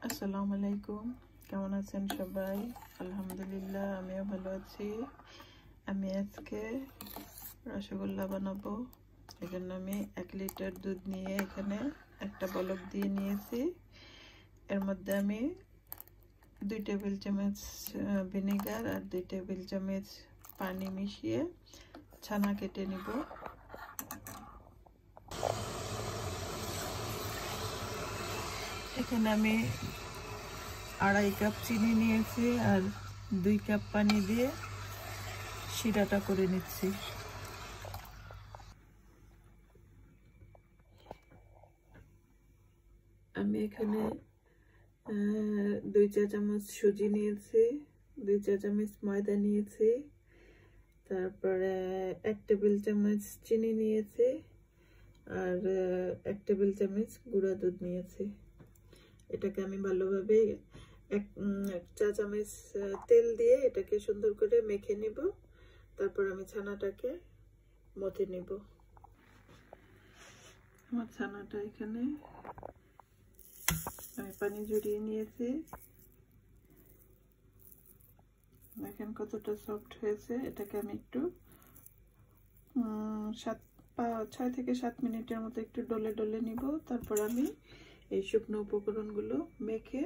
আসসালামু আলাইকুম, কেমন আছেন সবাই? আলহামদুলিল্লাহ, আমিও ভালো আছি। আমি আজকে রসগোল্লা বানাবো। এই জন্য আমি 1 লিটার দুধ নিয়ে এখানে একটা বলক দিয়ে নিয়েছি। এর মধ্যে আমি 2 টেবিল চামচ ভিনেগার আর 2 টেবিল চামচ পানি মিশিয়ে ছানা কেটে নিব। এখানে আমি 2.5 কাপ চিনি নিয়েছি আর 2 কাপ পানি দিয়ে শিরাটা করে নিচ্ছি। আমি এখানে 2 চা চামচ সুজি নিয়েছি, 2 চা চামচ ময়দা নিয়েছি, তারপরে 1 টেবিল চামচ চিনি নিয়েছি আর 1 টেবিল চামচ গুঁড়া দুধ নিয়েছি। এটাকে আমি ভালোভাবে 1 চা চামচ তেল দিয়ে এটাকে সুন্দর করে মেখে নিব। তারপর আমি ছানাটাকে মথে নিব। আমার ছানাটা এখানে আমি পানি ঝরিয়ে নিয়েছি। দেখেন কতটা সফট হয়েছে। এটাকে আমি একটু 6 থেকে 7 মিনিটের মতো একটু ডলে ডলে নিব। তারপর আমি এই শুকনো উপকরণগুলো মেখে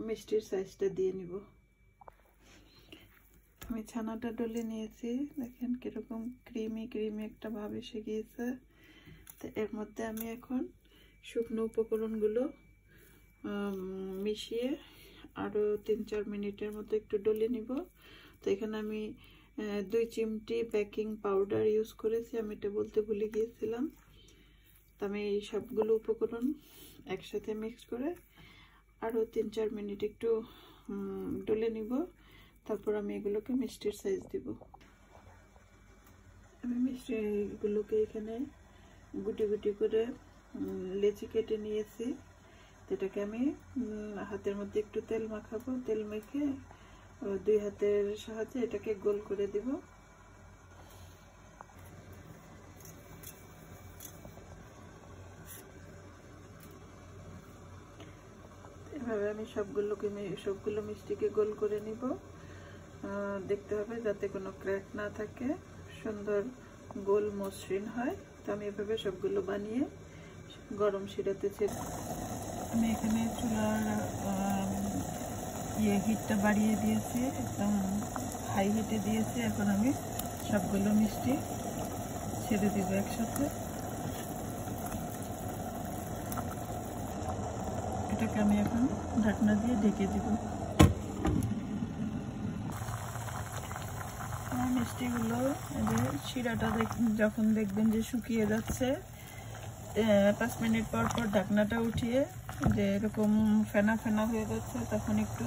মিষ্টির সাইজটা দিয়ে নিব। আমি ছানাটা ডলে নিয়েছি, দেখেন কিরকম ক্রিমি ক্রিমি একটা ভাব এসে গিয়েছে। তো এর মধ্যে আমি এখন শুকনো উপকরণগুলো মিশিয়ে আরও 3-4 মিনিটের মতো একটু ডলে নিব। তো এখানে আমি 2 চিমটি বেকিং পাউডার ইউজ করেছি, আমি এটা বলতে ভুলে গিয়েছিলাম। তো আমি এই সবগুলো উপকরণ একসাথে মিক্স করে আরও 3-4 মিনিট একটু ডলে নিব। তারপর আমি এগুলোকে মিষ্টির সাইজ দিব। আমি মিষ্টিগুলোকে এখানে গুটি গুটি করে লেচি কেটে নিয়েছি। এটাকে আমি হাতের মধ্যে একটু তেল মাখাবো। তেল মেখে 2 হাতের সাহায্যে এটাকে গোল করে দিব। এভাবে আমি সবগুলো মিষ্টিকে গোল করে নিব। দেখতে হবে যাতে কোনো ক্র্যাক না থাকে, সুন্দর গোল মসৃণ হয়। তো আমি এভাবে সবগুলো বানিয়ে গরম শিরাতে ছেড়ে আমি এখানে চুলার হিটটা বাড়িয়ে দিয়েছি, একদম হাই হিটে দিয়েছি। এখন আমি সবগুলো মিষ্টি ছেড়ে দিব একসাথে। এটাকে আমি এখন ঢাকনা দিয়ে ঢেকে দিব। মিষ্টিগুলো শিরাটা যখন দেখবেন যে শুকিয়ে যাচ্ছে, 5 মিনিট পর পর ঢাকনাটা উঠিয়ে যে এরকম ফেনা ফেনা হয়ে যাচ্ছে, তখন একটু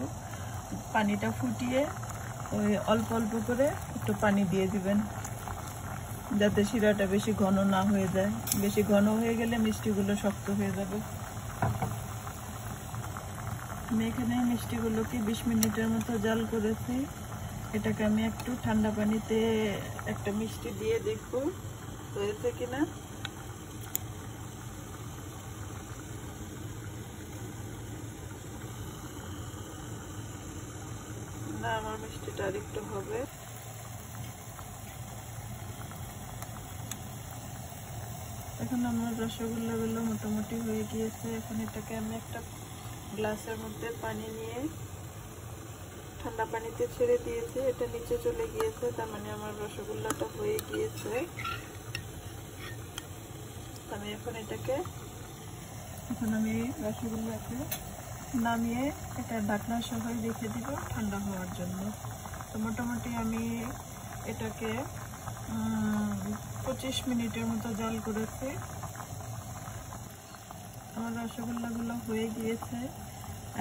পানিটা ফুটিয়ে ওই অল্প অল্প করে একটু পানি দিয়ে দিবেন, যাতে শিরাটা বেশি ঘন না হয়ে যায়। বেশি ঘন হয়ে গেলে মিষ্টিগুলো শক্ত হয়ে যাবে। আমি এখানে মিষ্টিগুলোকে 20 মিনিটের মতো জাল করেছি। এটাকে আমি একটু ঠান্ডা পানিতে একটা মিষ্টি দিয়ে দেখব হয়েছে কিনা। না, আমার মিষ্টিটা আর একটু হবে। এখন আমার রসগোল্লাগুলো মোটামুটি হয়ে গিয়েছে। এখন এটাকে আমি একটা গ্লাসের মধ্যে পানি নিয়ে ঠান্ডা পানিতে ছেড়ে দিয়েছি। এটা নিচে চলে গিয়েছে, তার মানে আমার রসগোল্লাটা হয়ে গিয়েছে। আমি এখন আমি রসগোল্লাকে নামিয়ে এটা ঢাকনা সহ রেখে দিব ঠান্ডা হওয়ার জন্য। তো মোটামুটি আমি এটাকে 25 মিনিটের মতো জাল করেছি। আমার রসগোল্লাগুলো হয়ে গিয়েছে।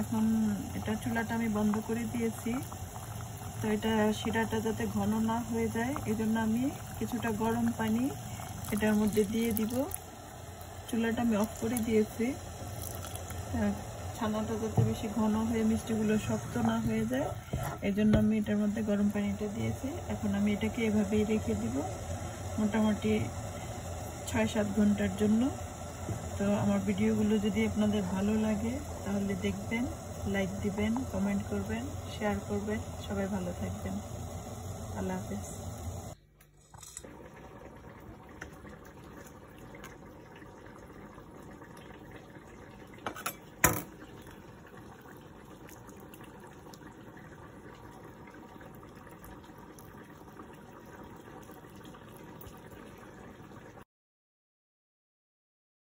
এখন এটা চুলাটা আমি বন্ধ করে দিয়েছি। তো এটা শিরাটা যাতে ঘন না হয়ে যায়, এই জন্য আমি কিছুটা গরম পানি এটার মধ্যে দিয়ে দিব। চুলাটা আমি অফ করে দিয়েছি, ছানাটা যাতে বেশি ঘন হয়ে মিষ্টিগুলো শক্ত না হয়ে যায়, এই জন্য আমি এটার মধ্যে গরম পানিটা দিয়েছি। এখন আমি এটাকে এভাবেই রেখে দিব মোটামুটি 6-7 ঘন্টার জন্য। তো আমার ভিডিওগুলো যদি আপনাদের ভালো লাগে তাহলে দেখবেন, লাইক দিবেন, কমেন্ট করবেন, শেয়ার করবেন। সবাই ভালো থাকবেন। আল্লাহ হাফেজ।